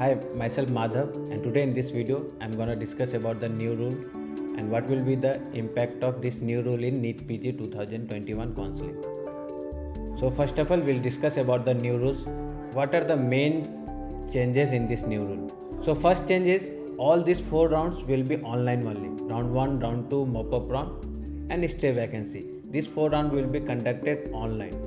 Hi, myself Madhav, and today in this video I'm gonna discuss about the new rule and what will be the impact of this new rule in NEET PG 2021 counseling. So first of all, we'll discuss about the new rules. What are the main changes in this new rule? So first change is all these 4 rounds will be online only. Round 1, round 2, mop-up round and stay vacancy. These 4 rounds will be conducted online.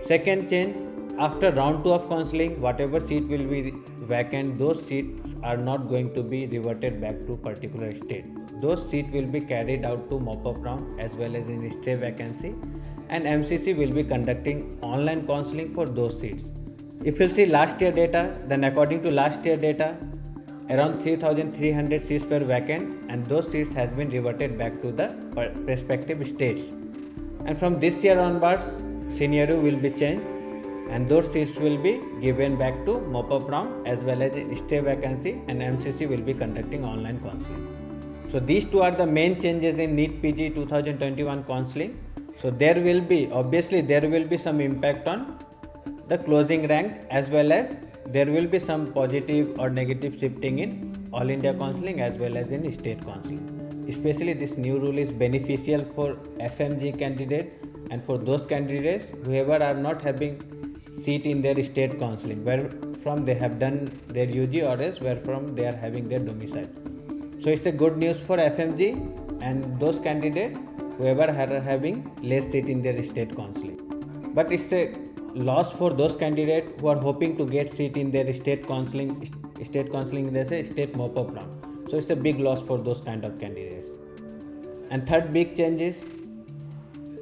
Second change, after round 2 of counseling, whatever seat will be vacant, those seats are not going to be reverted back to particular state. Those seats will be carried out to mop-up round as well as in stay vacancy, and MCC will be conducting online counseling for those seats. If you see last year data, then according to last year data, around 3,300 seats were vacant and those seats has been reverted back to the respective states. And from this year onwards, scenario will be changed and those seats will be given back to mop-up round as well as stay vacancy, and MCC will be conducting online counseling. So these two are the main changes in NEET PG 2021 counseling. So there will be some impact on the closing rank as well as there will be some positive or negative shifting in All India counseling as well as in state counseling. Especially this new rule is beneficial for FMG candidate and for those candidates whoever are not having seat in their state counseling, where from they have done their UG or else where from they are having their domicile. So it's a good news for FMG and those candidates whoever are having less seat in their state counseling. But it's a loss for those candidates who are hoping to get seat in their state counseling they say state mop-up round. So it's a big loss for those kind of candidates. And third big change is,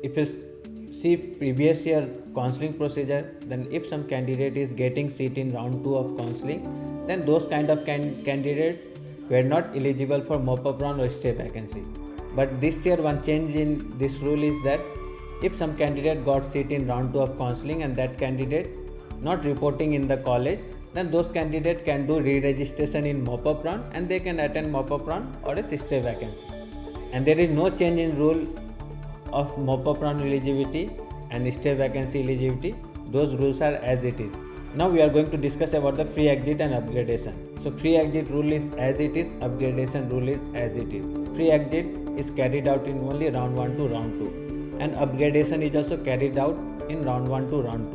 if you see previous year counseling procedure, then if some candidate is getting seat in round 2 of counseling, then those kind of candidates were not eligible for mop-up round or stay vacancy. But this year one change in this rule is that if some candidate got seat in round 2 of counseling and that candidate not reporting in the college, then those candidates can do re-registration in mop-up round and they can attend mop-up round or a stay vacancy. And there is no change in rule of mop-up round eligibility and stay vacancy eligibility. Those rules are as it is. Now we are going to discuss about the free exit and upgradation. So free exit rule is as it is, upgradation rule is as it is. Free exit is carried out in only round 1 to round 2 and upgradation is also carried out in round 1 to round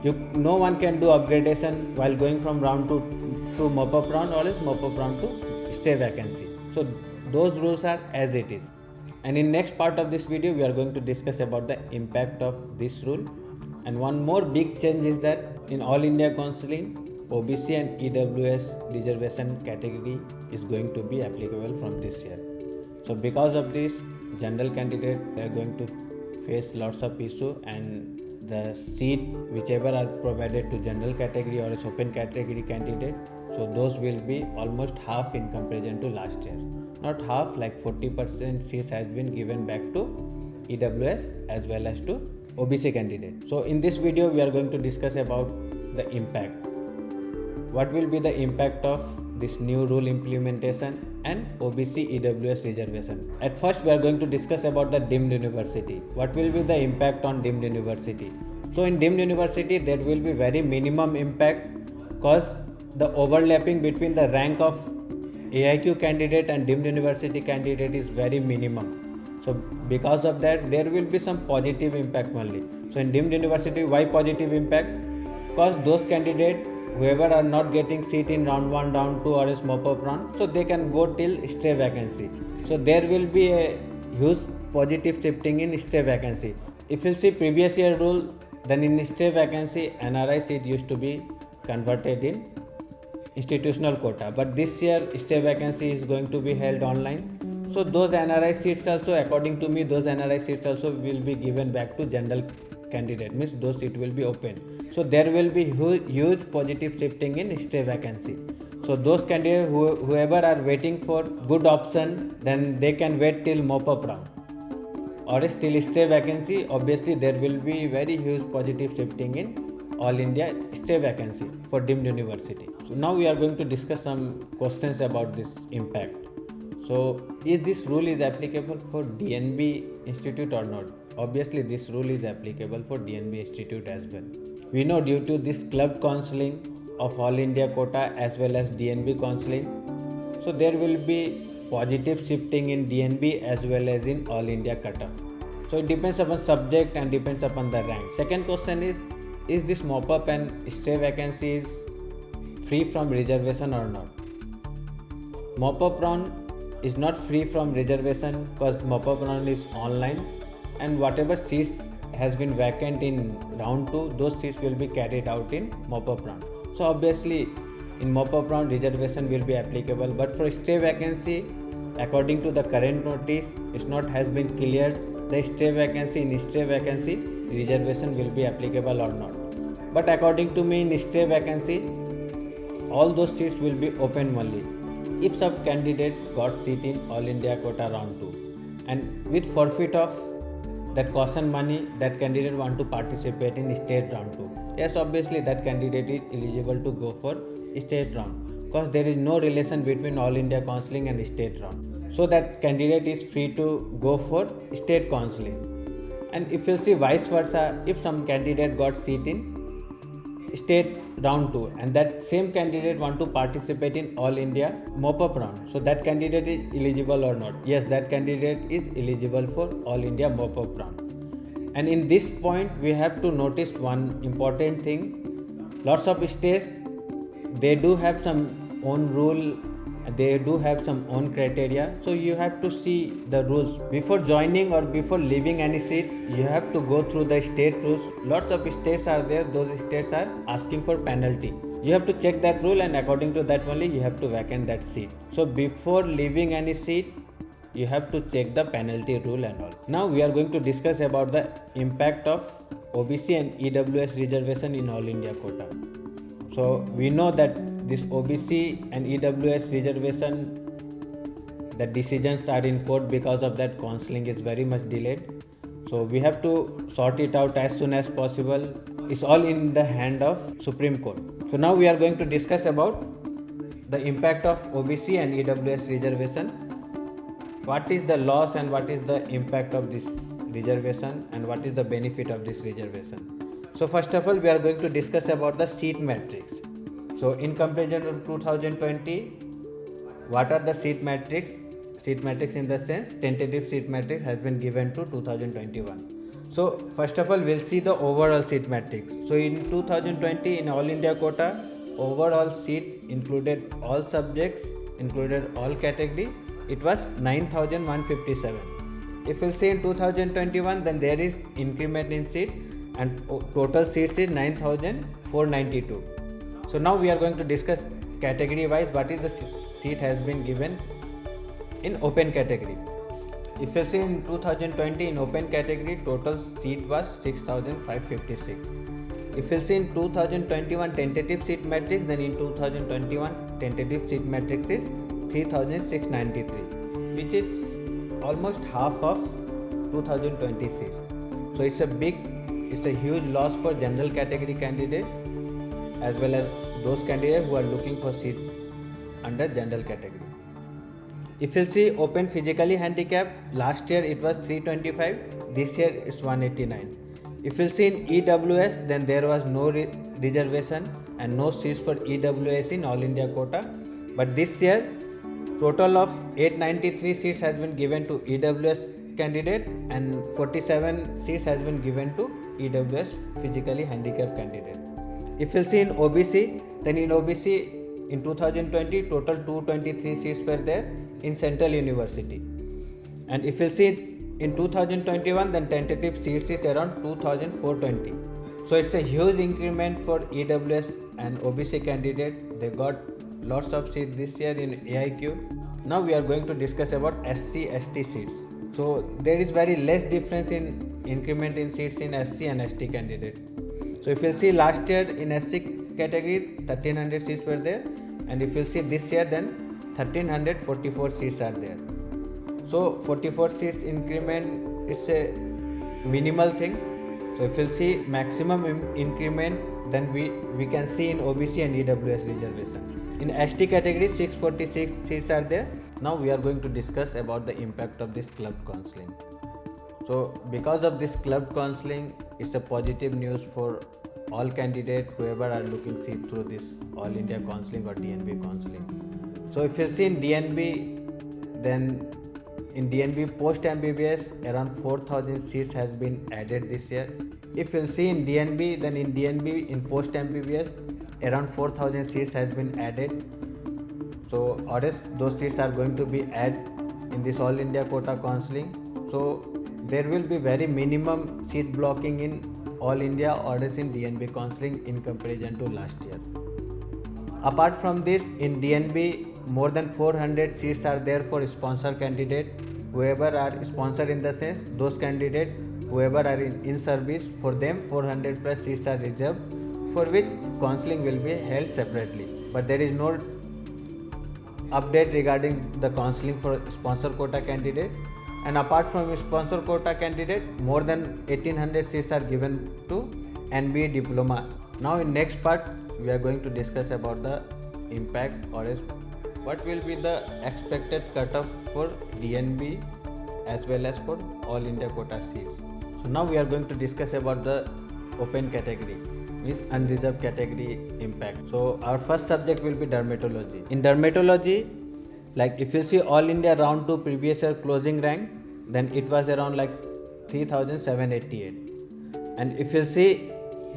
2. No one can do upgradation while going from round 2 to mop-up round or else mop-up round to stay vacancy. So those rules are as it is. And in next part of this video we are going to discuss about the impact of this rule. And one more big change is that in All India counseling, OBC and EWS reservation category is going to be applicable from this year. So because of this, general candidate they are going to face lots of issue, and the seat whichever are provided to general category or as open category candidate, so those will be almost half in comparison to last year. Not half, like 40% seats has been given back to EWS as well as to OBC candidate. So in this video we are going to discuss about the impact. What will be the impact of this new rule implementation and OBC EWS reservation? At first we are going to discuss about the deemed university. What will be the impact on deemed university? So in deemed university there will be very minimum impact because the overlapping between the rank of AIQ candidate and deemed university candidate is very minimum. So because of that there will be some positive impact only. So in deemed university, why positive impact? Because those candidates whoever are not getting seat in round 1, round 2 or else mop-up round, so they can go till stay vacancy. So there will be a huge positive shifting in stay vacancy. If you see previous year rule, then in stay vacancy NRI seat used to be converted in institutional quota, but this year stay vacancy is going to be held online. So those NRI seats also, according to me, those NRI seats also will be given back to general candidate, means those seats will be open. So there will be huge positive shifting in stay vacancy. So those candidates whoever are waiting for good option, then they can wait till mop-up round or still stay vacancy. Obviously there will be very huge positive shifting in All India stay vacancy for deemed university. So now we are going to discuss some questions about this impact. So is this rule is applicable for DNB institute or not? Obviously this rule is applicable for DNB institute as well. We know due to this club counseling of All India quota as well as DNB counseling. So there will be positive shifting in DNB as well as in All India cutoff. So it depends upon subject and depends upon the rank. Second question is this mop-up and stay vacancies free from reservation or not? Mop-up round is not free from reservation because mop-up round is online, and whatever seats has been vacant in round 2, those seats will be carried out in mop-up round. So obviously in mop-up round reservation will be applicable, but for stay vacancy, according to the current notice, it's not has been cleared the stay vacancy. In stay vacancy reservation will be applicable or not. But according to me, in stay vacancy all those seats will be open only if some candidate got seat in All India quota round 2, and with forfeit of that caution money, that candidate want to participate in state round 2. Yes, obviously that candidate is eligible to go for state round because there is no relation between All India counseling and state round. So that candidate is free to go for state counseling. And if you see vice versa, if some candidate got seat in state round 2 and that same candidate want to participate in All India mop-up round, so that candidate is eligible or not? Yes, that candidate is eligible for All India mop-up round. And in this point we have to notice one important thing. Lots of states, they do have some own rule, they do have some own criteria, so you have to see the rules before joining or before leaving any seat. You have to go through the state rules. Lots of states are there, those states are asking for penalty. You have to check that rule and according to that only you have to vacate that seat. So before leaving any seat you have to check the penalty rule and all. Now we are going to discuss about the impact of OBC and EWS reservation in All India quota. So we know that this OBC and EWS reservation, the decisions are in court, because of that counseling is very much delayed. So we have to sort it out as soon as possible. It's all in the hand of Supreme Court. So now we are going to discuss about the impact of OBC and EWS reservation. What is the loss and what is the impact of this reservation and what is the benefit of this reservation? So first of all we are going to discuss about the seat matrix. So in comparison to 2020, what are the seat matrix? Seat matrix in the sense tentative seat matrix has been given to 2021. So first of all we'll see the overall seat matrix. So in 2020 in All India quota, overall seat included all subjects, included all categories, it was 9,157. If we'll see in 2021, then there is increment in seat and total seats is 9,492. So now we are going to discuss category wise what is the seat has been given in open category. If you see in 2020 in open category total seat was 6,556. If you see in 2021 tentative seat matrix, then in 2021 tentative seat matrix is 3,693, which is almost half of 2020 seats. So it's a huge loss for general category candidate as well as those candidates who are looking for seat under general category. If you see open physically handicapped, last year it was 325, this year it's 189. If you see in EWS, then there was no reservation and no seats for EWS in All India quota. But this year, total of 893 seats has been given to EWS candidate and 47 seats has been given to EWS physically handicapped candidate. If you see in OBC, then in OBC in 2020 total 223 seats were there in Central University. And if you see in 2021, then tentative seats is around 2,420. So it's a huge increment for EWS and OBC candidate. They got lots of seats this year in AIQ. Now we are going to discuss about SC ST seats. So there is very less difference in increment in seats in SC and ST candidate. So if you see last year in SC category 1300 seats were there, and if you see this year then 1344 seats are there. So 44 seats increment, it's a minimal thing. So if you see maximum increment, then we can see in OBC and EWS reservation. In ST category 646 seats are there. Now we are going to discuss about the impact of this club counseling. So because of this club counseling, it's a positive news for all candidates whoever are looking seat through this All India Counseling or DNB Counseling. So if you see in DNB, then in DNB post MBBS around 4,000 seats has been added this year. If you see in DNB, then in DNB in post MBBS around 4,000 seats has been added. So or else those seats are going to be added in this All India Quota Counseling. So there will be very minimum seat blocking in All India or else in DNB Counseling in comparison to last year. Apart from this, in DNB more than 400 seats are there for sponsor candidate, whoever are sponsor in the sense those candidate whoever are in service, for them 400 plus seats are reserved, for which counseling will be held separately. But there is no update regarding the counseling for sponsor quota candidate. And apart from sponsor quota candidate, more than 1800 seats are given to NBA diploma. Now in next part we are going to discuss about the impact or what will be the expected cutoff for DNB as well as for All India quota seats. So now we are going to discuss about the open category, means unreserved category impact. So our first subject will be dermatology. In dermatology, like if you see All India round 2 previous year closing rank, then it was around like 3,788. And if you see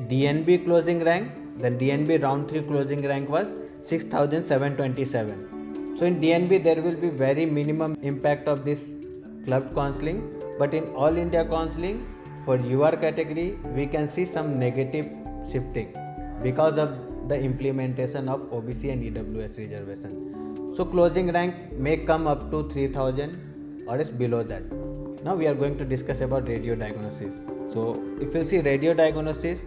DNB closing rank, then DNB round 3 closing rank was 6,727. So in DNB there will be very minimum impact of this club counseling, but in All India counseling for UR category we can see some negative shifting because of the implementation of OBC and EWS reservation. So closing rank may come up to 3,000 or is below that. Now we are going to discuss about radio diagnosis. So if you see radio diagnosis,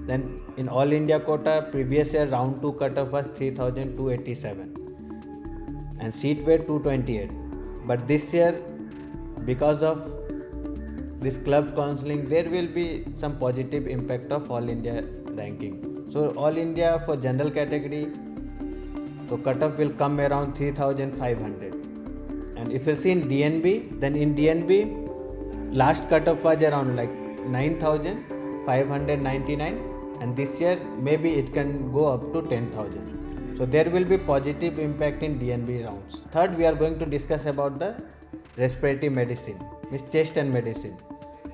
then in All India quota previous year round 2 cutoff was 3,287 and seat were 228. But this year because of this club counseling there will be some positive impact of All India ranking. So All India for general category, so cutoff will come around 3,500. And if you see in DNB, then in DNB last cutoff was around like 9,599 and this year maybe it can go up to 10,000. So there will be positive impact in DNB rounds. Third, we are going to discuss about the respiratory medicine, means chest and medicine.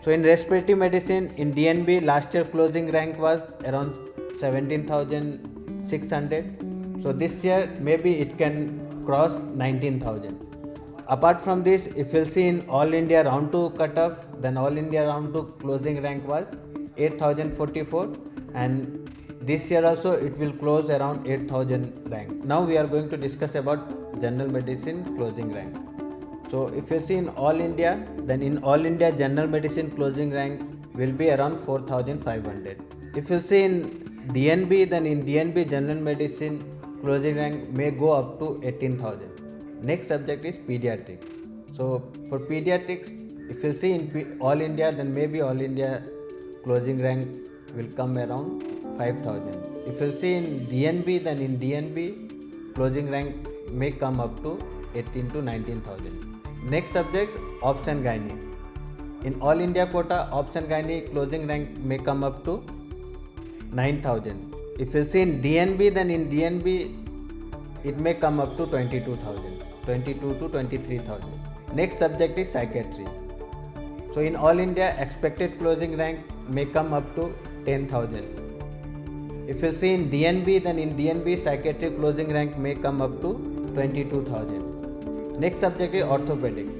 So in respiratory medicine in DNB last year closing rank was around 17,600. So this year maybe it can cross 19,000. Apart from this, if you'll see in All India round 2 cutoff, then All India round 2 closing rank was 8,044 and this year also it will close around 8,000 rank. Now we are going to discuss about general medicine closing rank. So if you see in All India, then in All India general medicine closing rank will be around 4,500. If you see in DNB, then in DNB general medicine closing rank may go up to 18,000. Next subject is pediatrics. So for pediatrics, if you see in All India, then maybe All India closing rank will come around 5,000. If you see in DNB, then in DNB closing rank may come up to 18 to 19,000. Next subjects, obs and gynae. In All India quota, obs and gynae closing rank may come up to 9,000. If you see in DNB, then in DNB it may come up to 22,000, 22 to 23,000. Next subject is psychiatry. So in All India expected closing rank may come up to 10,000. If you see in DNB, then in DNB psychiatry closing rank may come up to 22,000. Next subject is orthopedics.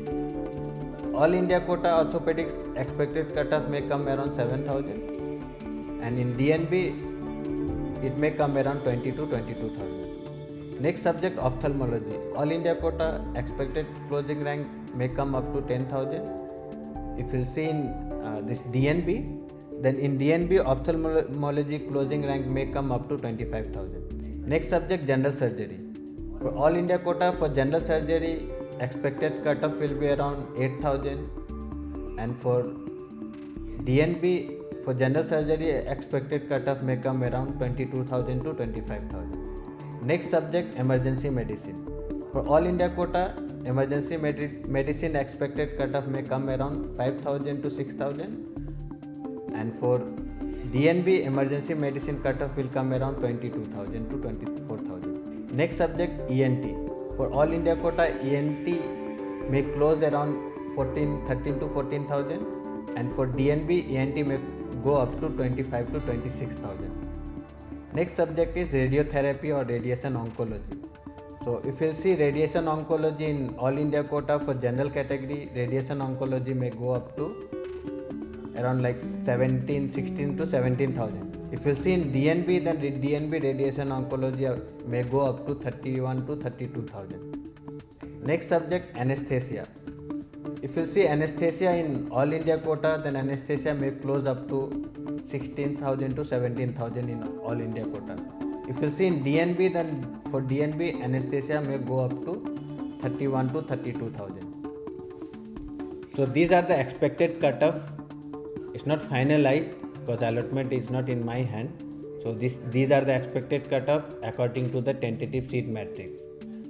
All India quota orthopedics expected cutoff may come around 7,000 and in DNB it may come around 20 to 22,000. Next subject, ophthalmology. All India quota expected closing rank may come up to 10,000. If you see in this DNB, then in DNB ophthalmology closing rank may come up to 25,000. Next subject, general surgery. For All India quota for general surgery expected cutoff will be around 8,000 and for DNB for general surgery expected cutoff may come around 22,000 to 25,000. Next subject, emergency medicine. For All India quota, emergency medicine expected cutoff may come around 5,000 to 6,000 and for DNB emergency medicine cutoff will come around 22,000 to 24,000. Next subject, ENT. For All India quota, ENT may close around 13 to 14,000, and for DNB, ENT may go up to 25 to 26,000. Next subject is radiotherapy or radiation oncology. So if you see radiation oncology in All India quota, for general category, radiation oncology may go up to around like 16 to 17,000. If you see in DNB, then DNB radiation oncology may go up to 31 to 32,000. Next subject, anesthesia. If you see anesthesia in All India quota, then anesthesia may close up to 16,000 to 17,000 in All India quota. If you see in DNB, then for DNB anesthesia may go up to 31 to 32,000. So these are the expected cutoff. It's not finalized because allotment is not in my hand. So these are the expected cutoff according to the tentative seat matrix,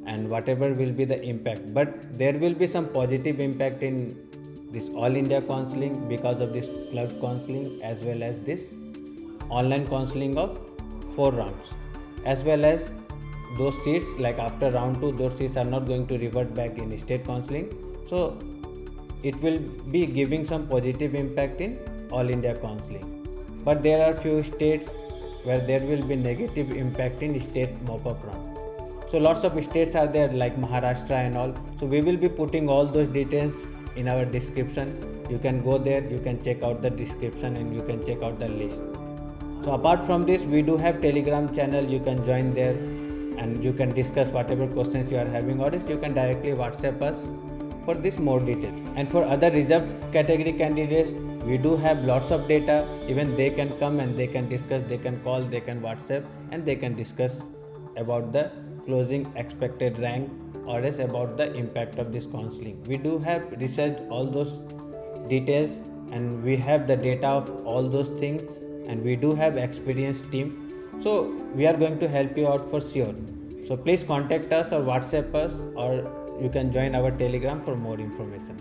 and whatever will be the impact. But there will be some positive impact in this All India counseling because of this club counseling, as well as this online counseling of 4 rounds, as well as those seats, like after round 2, those seats are not going to revert back in state counseling. So it will be giving some positive impact in All India counseling. But there are few states where there will be negative impact in state mop-up round. So lots of states are there like Maharashtra and all. So we will be putting all those details in our description. You can go there, you can check out the description, and you can check out the list. So apart from this, we do have Telegram channel. You can join there and you can discuss whatever questions you are having, or else you can directly WhatsApp us for this more details. And for other reserved category candidates, we do have lots of data. Even they can come and they can discuss, they can call, they can WhatsApp, and they can discuss about the closing expected rank, or else about the impact of this counseling. We do have researched all those details, and we have the data of all those things, and we do have experienced team. So we are going to help you out for sure. So please contact us or WhatsApp us, or you can join our Telegram for more information.